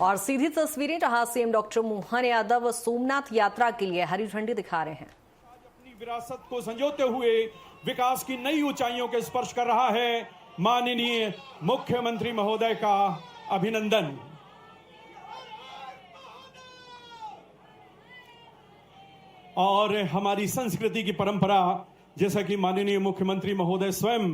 और सीधी तस्वीरें जहां सीएम डॉक्टर मोहन यादव सोमनाथ यात्रा के लिए हरी झंडी दिखा रहे हैं। अपनी विरासत को संजोते हुए विकास की नई ऊंचाइयों के स्पर्श कर रहा है। माननीय मुख्यमंत्री महोदय का अभिनंदन। और हमारी संस्कृति की परंपरा, जैसा कि माननीय मुख्यमंत्री महोदय स्वयं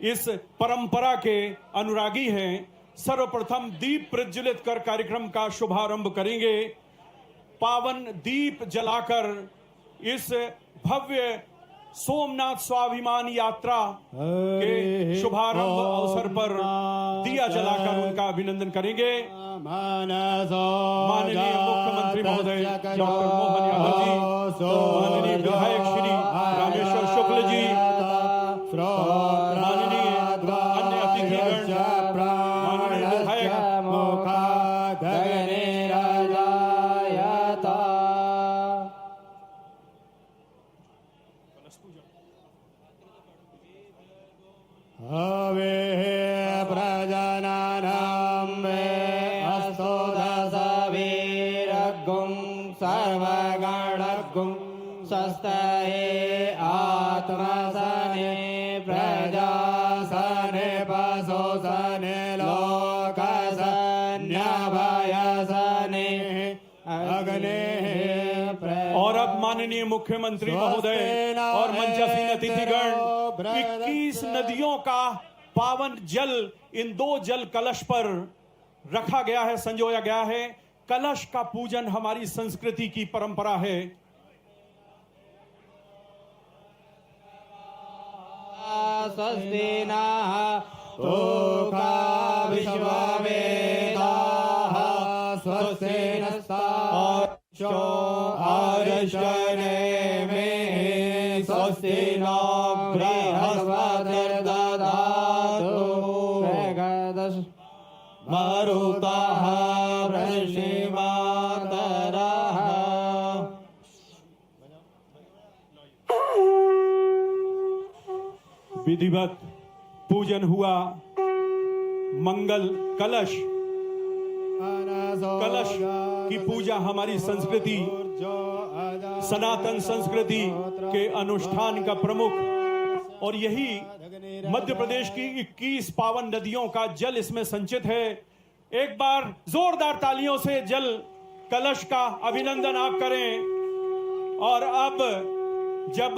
इस परंपरा के अनुरागी हैं, सर्वप्रथम दीप प्रज्वलित कर कार्यक्रम का शुभारंभ करेंगे। पावन दीप जलाकर इस भव्य सोमनाथ स्वाभिमान यात्रा के शुभारंभ अवसर पर दिया जलाकर उनका अभिनंदन करेंगे। माननीय मुख्यमंत्री महोदय डॉक्टर मोहन यादव जी, माननीय विधायक श्री रामेश्वर शुक्ल जी, माननीय अन्य अतिथिगण, माननीय विधायक हवे प्रजननं मे अस्तु दशवीरगुं सर्वगणगुं स्वस्तये आत्मसने प्रजासने पशुसने लोकसन्यभयसने अग्ने। और अब माननीय मुख्यमंत्री महोदय और मंचासीन अतिथिगण 21 नदियों का पावन जल इन 2 जल कलश पर रखा गया है, संजोया गया है। कलश का पूजन हमारी संस्कृति की परंपरा है। स्वस्ति नः पूषा विश्ववेदाः स्वस्ति नस्तार्क्ष्यो अरिष्टनेमिः स्वस्ति नो बृहस्पतिर्दधातु मेघदश मरुतः वृष्टिमातरः। विधिवत पूजन हुआ। मंगल कलश की पूजा हमारी संस्कृति, सनातन संस्कृति के अनुष्ठान का प्रमुख, और यही मध्य प्रदेश की 21 पावन नदियों का जल इसमें संचित है। एक बार जोरदार तालियों से जल कलश का अभिनंदन आप करें। और अब जब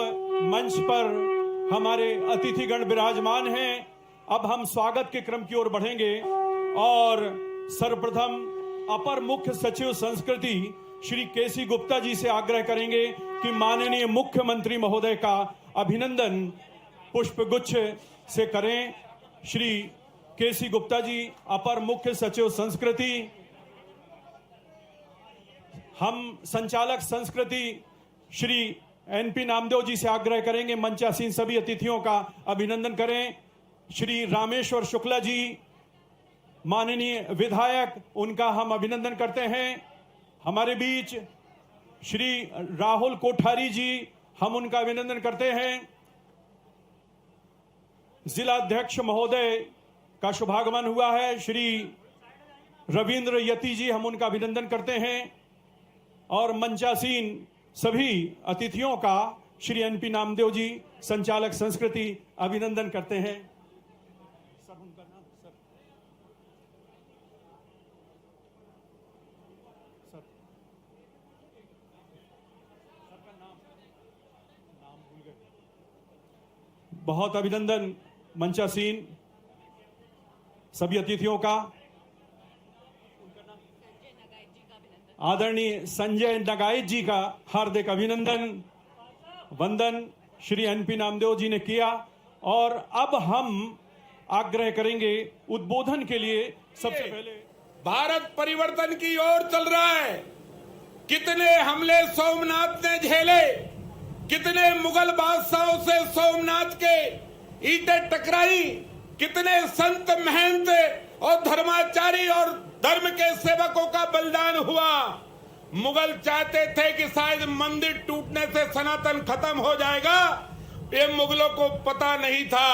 मंच पर हमारे अतिथिगण विराजमान हैं, अब हम स्वागत के क्रम की ओर बढ़ेंगे और सर्वप्रथम अपर मुख्य सचिव संस्कृति श्री केसी गुप्ता जी से आग्रह करेंगे कि माननीय मुख्यमंत्री महोदय का अभिनंदन पुष्पगुच्छ से करें। श्री केसी गुप्ता जी, अपर मुख्य सचिव संस्कृति। हम संचालक संस्कृति श्री एनपी नामदेव जी से आग्रह करेंगे मंचासीन सभी अतिथियों का अभिनंदन करें। श्री रामेश्वर शुक्ला जी, माननीय विधायक, उनका हम अभिनंदन करते हैं। हमारे बीच श्री राहुल कोठारी जी, हम उनका अभिनंदन करते हैं। जिला अध्यक्ष महोदय का शुभागमन हुआ है, श्री रविंद्र यति जी, हम उनका अभिनंदन करते हैं। और मंचासीन सभी अतिथियों का श्री एनपी नामदेव जी, संचालक संस्कृति, अभिनंदन करते हैं। सर, उनका नाम सर, सर, सर का नाम भूल गए। बहुत अभिनंदन मंचासीन सभी अतिथियों का। आदरणीय संजय नगाइत जी का हार्दिक अभिनंदन, वंदन श्री एनपी नामदेव जी ने किया। और अब हम आग्रह करेंगे उद्बोधन के लिए। सबसे पहले भारत परिवर्तन की ओर चल रहा है। कितने हमले सोमनाथ ने झेले, कितने मुगल बादशाहों से सोमनाथ के ईंटें टकराई, कितने संत महंत और धर्माचारी और धर्म के सेवकों का बलिदान हुआ। मुगल चाहते थे कि शायद मंदिर टूटने से सनातन खत्म हो जाएगा, ये मुगलों को पता नहीं था।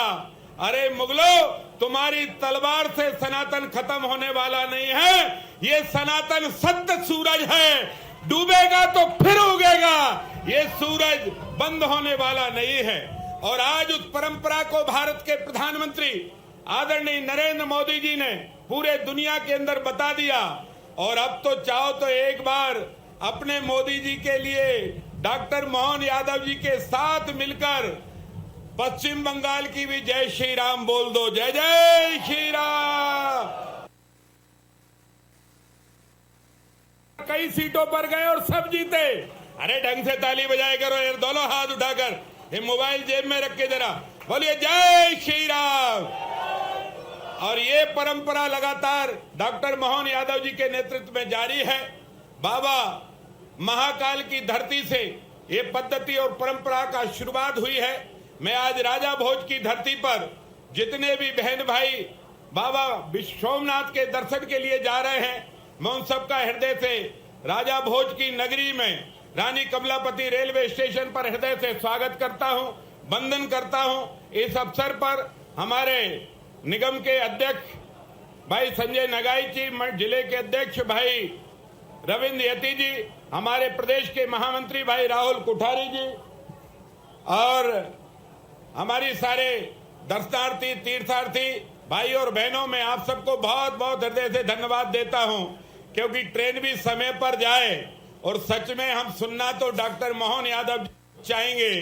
अरे मुगलों, तुम्हारी तलवार से सनातन खत्म होने वाला नहीं है। ये सनातन सत्य सूरज है, डूबेगा तो फिर उगेगा। ये सूरज बंद होने वाला नहीं है। और आज उस परंपरा को भारत के प्रधानमंत्री आदरणीय नरेंद्र मोदी जी ने पूरे दुनिया के अंदर बता दिया। और अब तो चाहो तो एक बार अपने मोदी जी के लिए डॉक्टर मोहन यादव जी के साथ मिलकर पश्चिम बंगाल की भी जय श्री राम बोल दो। जय जय श्री राम। कई सीटों पर गए और सब जीते। अरे ढंग से ताली बजाए करो यार, दोनों हाथ उठाकर, ये मोबाइल जेब में रख के जरा बोलिए जय श्री राम। और ये परंपरा लगातार डॉक्टर मोहन यादव जी के नेतृत्व में जारी है। बाबा महाकाल की धरती से ये पद्धति और परंपरा का शुरुआत हुई है। मैं आज राजा भोज की धरती पर जितने भी बहन भाई बाबा सोमनाथ के दर्शन के लिए जा रहे हैं, मैं उन सबका हृदय से राजा भोज की नगरी में रानी कमलापति रेलवे स्टेशन पर हृदय से स्वागत करता हूं, वंदन करता हूं। इस अवसर पर हमारे निगम के अध्यक्ष भाई संजय नगाई जी, जिले के अध्यक्ष भाई रविंद्र यति जी, हमारे प्रदेश के महामंत्री भाई राहुल कुठारी जी और हमारी सारे दर्शनार्थी तीर्थार्थी भाई और बहनों, में आप सबको बहुत बहुत हृदय से धन्यवाद देता हूं, क्योंकि ट्रेन भी समय पर जाए। और सच में हम सुनना तो डॉक्टर मोहन यादव चाहेंगे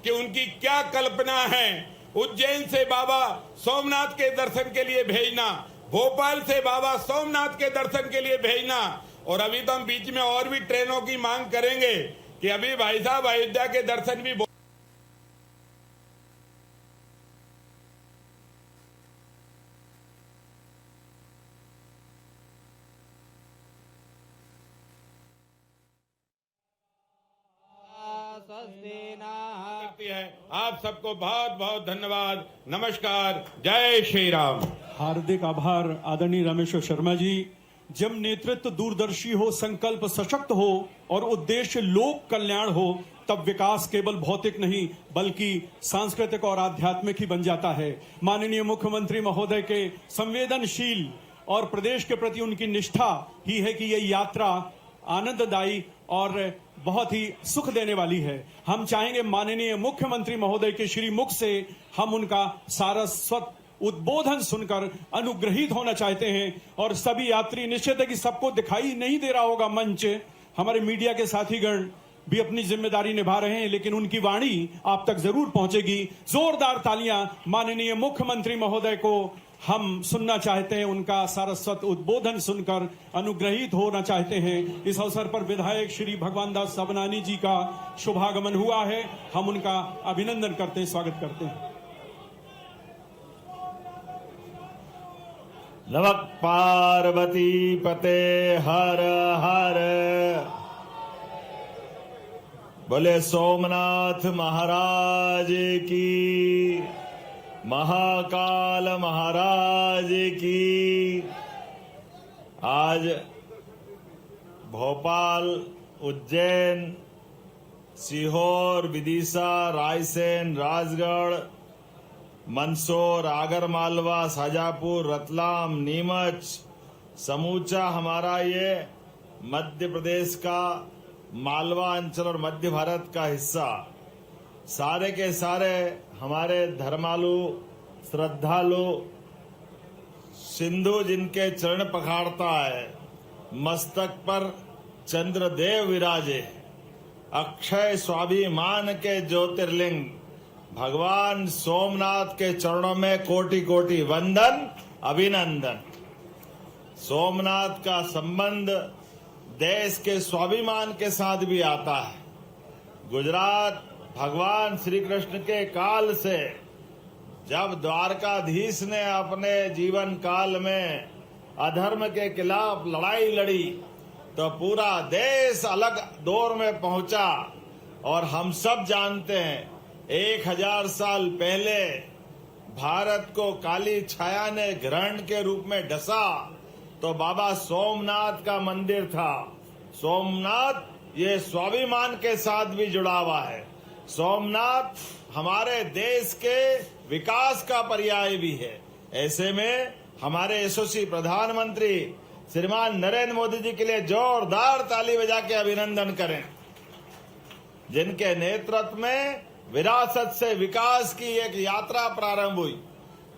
कि उनकी क्या कल्पना है। उज्जैन से बाबा सोमनाथ के दर्शन के लिए भेजना, भोपाल से बाबा सोमनाथ के दर्शन के लिए भेजना। और अभी तो हम बीच में और भी ट्रेनों की मांग करेंगे कि अभी भाई साहब अयोध्या के दर्शन भी करती है। आप सबको बहुत बहुत धन्यवाद। नमस्कार, जय श्री राम। हार्दिक आभार आदरणीय रामेश्वर शर्मा जी। जब नेतृत्व दूरदर्शी हो, संकल्प सशक्त हो और उद्देश्य लोक कल्याण हो, तब विकास केवल भौतिक नहीं बल्कि सांस्कृतिक और आध्यात्मिक ही बन जाता है। माननीय मुख्यमंत्री महोदय के संवेदनशील और प्रदेश के प्रति उनकी निष्ठा ही है कि यह यात्रा आनंददायी और बहुत ही सुख देने वाली है। हम चाहेंगे माननीय मुख्यमंत्री महोदय के श्री मुख से हम उनका सारस्वत उद्बोधन सुनकर अनुग्रहित होना चाहते हैं। और सभी यात्री, निश्चित है कि सबको दिखाई नहीं दे रहा होगा मंच, हमारे मीडिया के साथीगण भी अपनी जिम्मेदारी निभा रहे हैं, लेकिन उनकी वाणी आप तक जरूर पहुंचेगी। जोरदार तालियां माननीय मुख्यमंत्री महोदय को हम सुनना चाहते हैं, उनका सारस्वत उद्बोधन सुनकर अनुग्रहित होना चाहते हैं। इस अवसर पर विधायक श्री भगवान दास सबनानी जी का शुभागमन हुआ है, हम उनका अभिनंदन करते हैं, स्वागत करते हैं। नमः पार्वती पते हर हर। बोले सोमनाथ महाराज की, महाकाल महाराज की। आज भोपाल, उज्जैन, सीहोर, विदिशा, रायसेन, राजगढ़, मंदसौर, आगरमालवा, शाजापुर, रतलाम, नीमच, समूचा हमारा ये मध्य प्रदेश का मालवा अंचल और मध्य भारत का हिस्सा, सारे के सारे हमारे धर्मालु श्रद्धालु सिंधु जिनके चरण पखाड़ता है, मस्तक पर चंद्रदेव विराजे, अक्षय स्वाभिमान के ज्योतिर्लिंग भगवान सोमनाथ के चरणों में कोटि कोटि वंदन अभिनंदन। सोमनाथ का संबंध देश के स्वाभिमान के साथ भी आता है। गुजरात भगवान श्री कृष्ण के काल से जब द्वारकाधीश ने अपने जीवन काल में अधर्म के खिलाफ लड़ाई लड़ी तो पूरा देश अलग दौर में पहुंचा। और हम सब जानते हैं 1000 साल पहले भारत को काली छाया ने ग्रहण के रूप में डसा तो बाबा सोमनाथ का मंदिर था। सोमनाथ ये स्वाभिमान के साथ भी जुड़ा हुआ है। सोमनाथ हमारे देश के विकास का पर्याय भी है। ऐसे में हमारे यशस्वी प्रधानमंत्री श्रीमान नरेंद्र मोदी जी के लिए जोरदार ताली बजा के अभिनंदन करें, जिनके नेतृत्व में विरासत से विकास की एक यात्रा प्रारंभ हुई,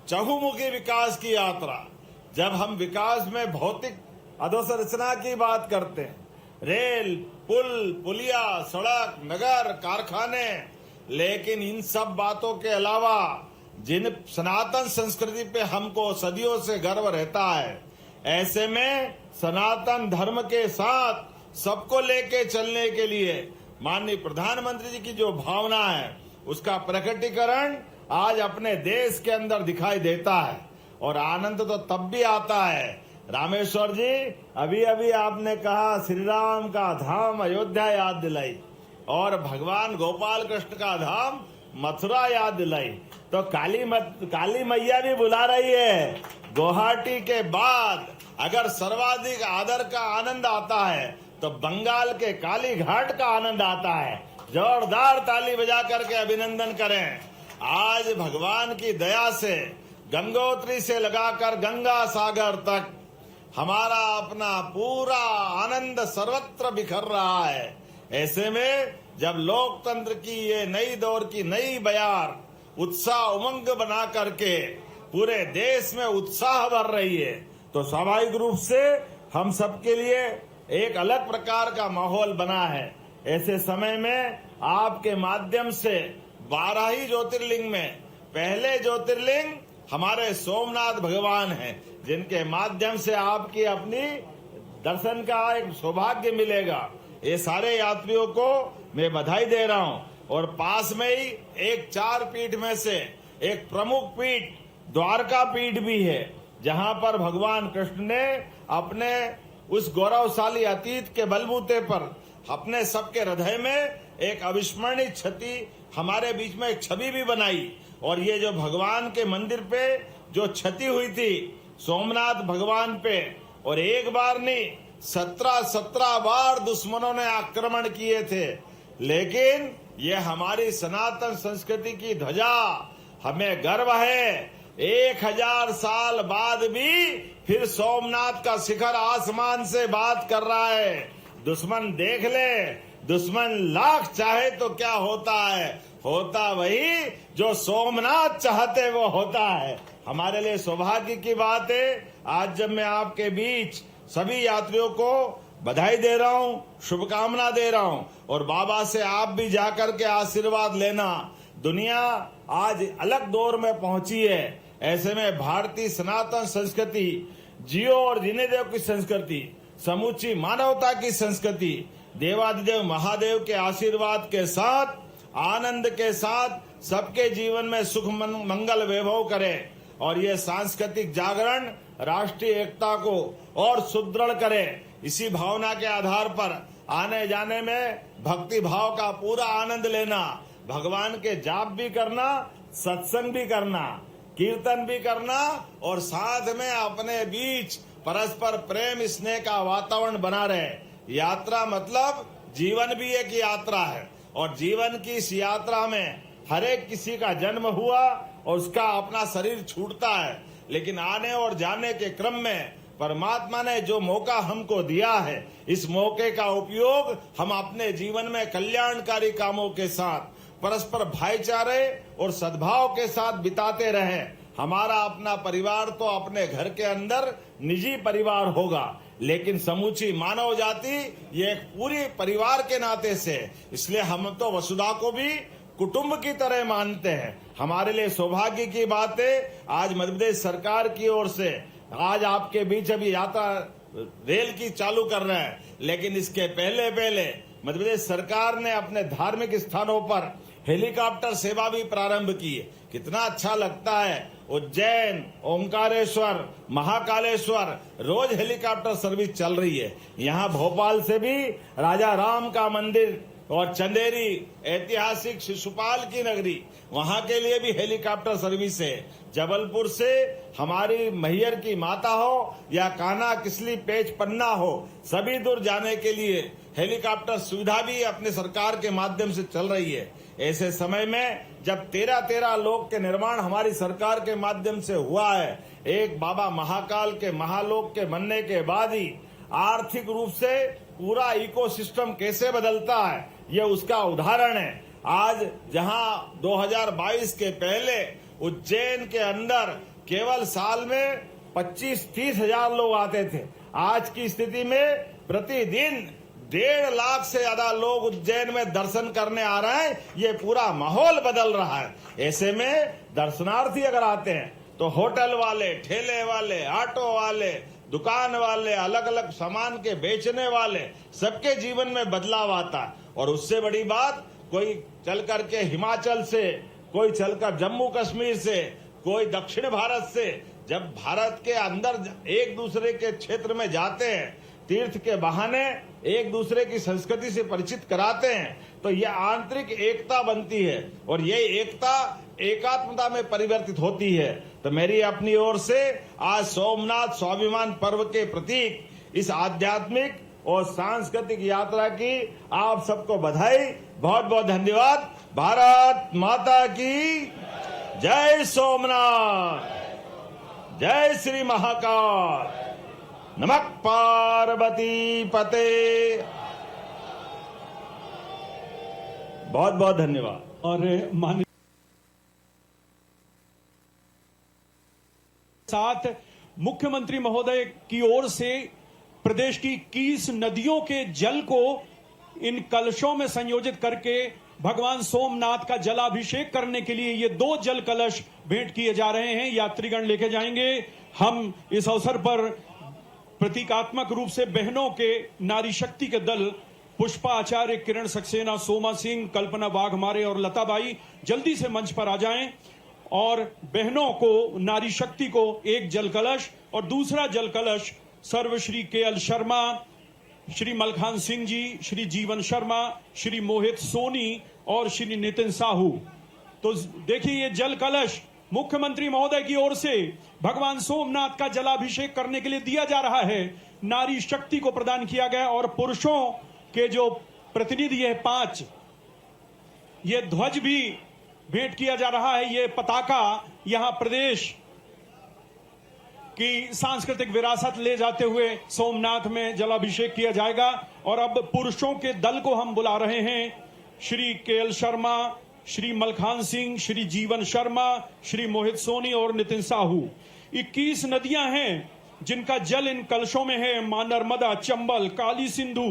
चहुमुखी विकास की यात्रा। जब हम विकास में भौतिक अधोसंरचना की बात करते हैं, रेल, पुल, पुलिया, सड़क, नगर, कारखाने, लेकिन इन सब बातों के अलावा जिन सनातन संस्कृति पे हमको सदियों से गर्व रहता है, ऐसे में सनातन धर्म के साथ सबको लेके चलने के लिए माननीय प्रधानमंत्री जी की जो भावना है, उसका प्रकटीकरण आज अपने देश के अंदर दिखाई देता है। और आनंद तो तब भी आता है, रामेश्वर जी अभी अभी आपने कहा श्री राम का धाम अयोध्या याद दिलाई और भगवान गोपाल कृष्ण का धाम मथुरा याद दिलाई, तो काली मैया भी बुला रही है। गुवाहाटी के बाद अगर सर्वाधिक आदर का आनंद आता है तो बंगाल के काली घाट का आनंद आता है। जोरदार ताली बजा करके अभिनंदन करें। आज भगवान की दया से गंगोत्री से लगाकर गंगा सागर तक हमारा अपना पूरा आनंद सर्वत्र बिखर रहा है। ऐसे में जब लोकतंत्र की ये नई दौर की नई बयार उत्साह उमंग बना करके पूरे देश में उत्साह भर रही है, तो स्वाभाविक रूप से हम सबके लिए एक अलग प्रकार का माहौल बना है। ऐसे समय में आपके माध्यम से 12 ही ज्योतिर्लिंग में पहले ज्योतिर्लिंग हमारे सोमनाथ भगवान हैं, जिनके माध्यम से आपकी अपनी दर्शन का एक सौभाग्य मिलेगा। ये सारे यात्रियों को मैं बधाई दे रहा हूं। और पास में ही एक 4 पीठ में से एक प्रमुख पीठ द्वारका पीठ भी है, जहां पर भगवान कृष्ण ने अपने उस गौरवशाली अतीत के बलबूते पर अपने सबके हृदय में एक अविस्मरणीय छवि हमारे बीच में एक छवि भी बनाई। और ये जो भगवान के मंदिर पे जो क्षति हुई थी सोमनाथ भगवान पे, और एक बार नहीं 17 बार दुश्मनों ने आक्रमण किए थे, लेकिन ये हमारी सनातन संस्कृति की ध्वजा, हमें गर्व है 1000 साल बाद भी फिर सोमनाथ का शिखर आसमान से बात कर रहा है। दुश्मन देख ले, दुश्मन लाख चाहे तो क्या होता है, होता वही जो सोमनाथ चाहते वो होता है। हमारे लिए सौभाग्य की बात है आज जब मैं आपके बीच सभी यात्रियों को बधाई दे रहा हूं, शुभकामना दे रहा हूं, और बाबा से आप भी जाकर के आशीर्वाद लेना। दुनिया आज अलग दौर में पहुंची है, ऐसे में भारतीय सनातन संस्कृति, जियो और जीने देव की संस्कृति, समूची मानवता की संस्कृति देवादिदेव महादेव के आशीर्वाद के साथ, आनंद के साथ सबके जीवन में सुख मंगल वैभव करे। और ये सांस्कृतिक जागरण राष्ट्रीय एकता को और सुदृढ़ करे। इसी भावना के आधार पर आने जाने में भक्ति भाव का पूरा आनंद लेना, भगवान के जाप भी करना, सत्संग भी करना, कीर्तन भी करना, और साथ में अपने बीच परस्पर प्रेम स्नेह का वातावरण बना रहे। यात्रा मतलब जीवन भी एक यात्रा है, और जीवन की इस यात्रा में हर एक किसी का जन्म हुआ और उसका अपना शरीर छूटता है, लेकिन आने और जाने के क्रम में परमात्मा ने जो मौका हमको दिया है, इस मौके का उपयोग हम अपने जीवन में कल्याणकारी कामों के साथ परस्पर भाईचारे और सद्भाव के साथ बिताते रहें। हमारा अपना परिवार तो अपने घर के अंदर निजी परिवार होगा, लेकिन समूची मानव जाति ये एक पूरी परिवार के नाते से, इसलिए हम तो वसुधा को भी कुटुंब की तरह मानते हैं। हमारे लिए सौभाग्य की बात है आज मध्य प्रदेश सरकार की ओर से आज आपके बीच अभी यात्रा रेल की चालू कर रहे हैं, लेकिन इसके पहले मध्य प्रदेश सरकार ने अपने धार्मिक स्थानों पर हेलीकॉप्टर सेवा भी प्रारंभ की है। कितना अच्छा लगता है। उज्जैन, ओमकारेश्वर, महाकालेश्वर रोज हेलीकॉप्टर सर्विस चल रही है। यहाँ भोपाल से भी राजा राम का मंदिर और चंदेरी ऐतिहासिक शिशुपाल की नगरी, वहां के लिए भी हेलीकॉप्टर सर्विस है। जबलपुर से हमारी मैहर की माता हो या कान्हा किसली पेच पन्ना हो, सभी दूर जाने के लिए हेलीकॉप्टर सुविधा भी अपने सरकार के माध्यम से चल रही है। ऐसे समय में जब 13-13 लोक के निर्माण हमारी सरकार के माध्यम से हुआ है, एक बाबा महाकाल के महालोक के बनने के बाद ही आर्थिक रूप से पूरा इकोसिस्टम कैसे बदलता है, ये उसका उदाहरण है। आज जहां 2022 के पहले उज्जैन के अंदर केवल साल में 25-30 हजार लोग आते थे, आज की स्थिति में प्रतिदिन 1.5 लाख से ज्यादा लोग उज्जैन में दर्शन करने आ रहे हैं। ये पूरा माहौल बदल रहा है। ऐसे में दर्शनार्थी अगर आते हैं तो होटल वाले, ठेले वाले, ऑटो वाले, दुकान वाले, अलग अलग सामान के बेचने वाले, सबके जीवन में बदलाव आता है। और उससे बड़ी बात, कोई चल करके हिमाचल से, कोई चलकर जम्मू कश्मीर से, कोई दक्षिण भारत से, जब भारत के अंदर एक दूसरे के क्षेत्र में जाते हैं, तीर्थ के बहाने एक दूसरे की संस्कृति से परिचित कराते हैं, तो ये आंतरिक एकता बनती है और ये एकता एकात्मता में परिवर्तित होती है। तो मेरी अपनी ओर से आज सोमनाथ स्वाभिमान पर्व के प्रतीक इस आध्यात्मिक और सांस्कृतिक यात्रा की आप सबको बधाई, बहुत बहुत धन्यवाद। भारत माता की जय सोमनाथ, जय श्री महाकाल, नमः पार्वती पते। बहुत बहुत धन्यवाद। और माननीय साथ मुख्यमंत्री महोदय की ओर से प्रदेश की 21 नदियों के जल को इन कलशों में संयोजित करके भगवान सोमनाथ का जलाभिषेक करने के लिए ये 2 जल कलश भेंट किए जा रहे हैं। यात्रीगण लेके जाएंगे। हम इस अवसर पर प्रतीकात्मक रूप से बहनों के नारी शक्ति के दल पुष्पा आचार्य, किरण सक्सेना, सोमा सिंह, कल्पना वाघमारे और लताबाई जल्दी से मंच पर आ जाएं और बहनों को, नारी शक्ति को एक जल कलश और दूसरा जल कलश सर्वश्री केएल शर्मा, श्री मलखान सिंह जी, श्री जीवन शर्मा, श्री मोहित सोनी और श्री नितिन साहू। तो देखिए, ये जल कलश मुख्यमंत्री महोदय की ओर से भगवान सोमनाथ का जलाभिषेक करने के लिए दिया जा रहा है। नारी शक्ति को प्रदान किया गया और पुरुषों के जो प्रतिनिधि है 5, ये ध्वज भी भेंट किया जा रहा है। ये पताका यहां प्रदेश की सांस्कृतिक विरासत ले जाते हुए सोमनाथ में जलाभिषेक किया जाएगा। और अब पुरुषों के दल को हम बुला रहे हैं। श्री केएल शर्मा, श्री मलखान सिंह, श्री जीवन शर्मा, श्री मोहित सोनी और नितिन साहू। 21 नदियां हैं जिनका जल इन कलशों में है। मां नर्मदा, चंबल, काली सिंधु,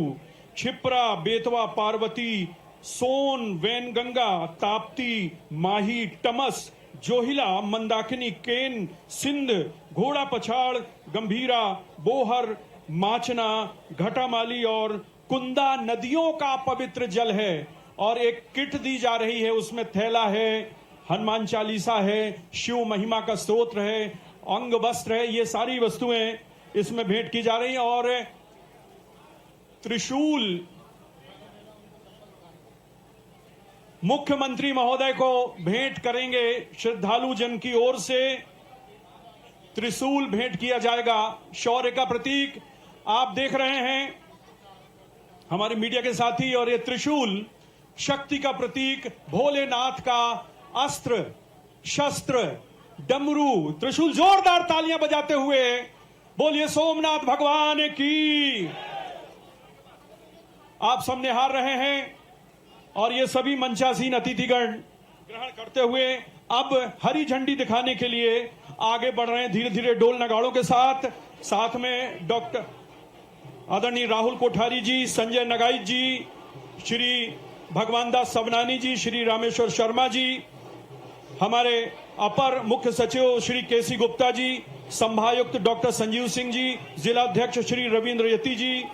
क्षिप्रा, बेतवा, पार्वती, सोन, वैनगंगा, ताप्ती, माही, टमस, जोहिला, मंदाकिनी, केन, सिंध, घोड़ा पछाड़, गंभीरा, बोहर, माचना, घटामाली और कुंदा नदियों का पवित्र जल है। और एक किट दी जा रही है, उसमें थैला है, हनुमान चालीसा है, शिव महिमा का स्तोत्र है, अंग वस्त्र है, ये सारी वस्तुएं इसमें भेंट की जा रही हैं। और त्रिशूल मुख्यमंत्री महोदय को भेंट करेंगे। श्रद्धालु जन की ओर से त्रिशूल भेंट किया जाएगा, शौर्य का प्रतीक। आप देख रहे हैं हमारे मीडिया के साथी, और ये त्रिशूल शक्ति का प्रतीक, भोलेनाथ का अस्त्र शस्त्र, डमरू, त्रिशूल। जोरदार तालियां बजाते हुए बोलिए सोमनाथ भगवान की। आप सब निहार रहे हैं और ये सभी मंचासीन अतिथिगण ग्रहण करते हुए अब हरी झंडी दिखाने के लिए आगे बढ़ रहे हैं धीरे धीरे डोल नगाड़ों के साथ। साथ में डॉक्टर आदरणीय राहुल कोठारी जी, संजय नगाई जी, श्री भगवान दास सवनानी जी, श्री रामेश्वर शर्मा जी, हमारे अपर मुख्य सचिव श्री केसी गुप्ता जी, संभायुक्त डॉक्टर संजीव सिंह जी, जिलाध्यक्ष श्री रविंद्र यति जी,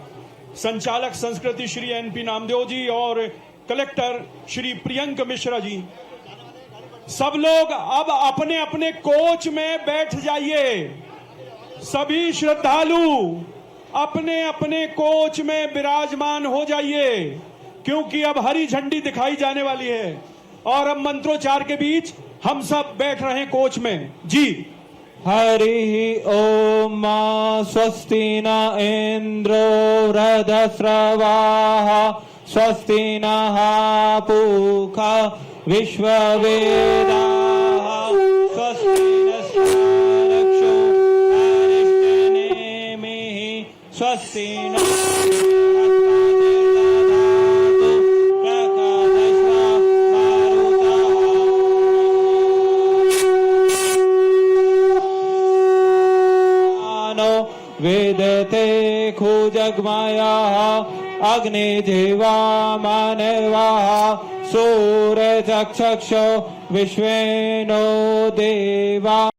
संचालक संस्कृति श्री एनपी नामदेव जी और कलेक्टर श्री प्रियंक मिश्रा जी। सब लोग अब अपने अपने कोच में बैठ जाइए। सभी श्रद्धालु अपने अपने कोच में विराजमान हो जाइए, क्योंकि अब हरी झंडी दिखाई जाने वाली है और अब मंत्रोच्चार के बीच हम सब बैठ रहे हैं कोच में जी। हरि ओम स्वस्ति न इंद्रो वृद्धस्रवाः स्वस्ति नः पूषा विश्ववेदाः स्वस्ति नस्तारक्षो अरिष्टनेमिः स्वस्ति नः वेदते खुजगमायाः अग्निजिह्वा मानवाः सूर्यचक्षुषो विश्वेनो देवा।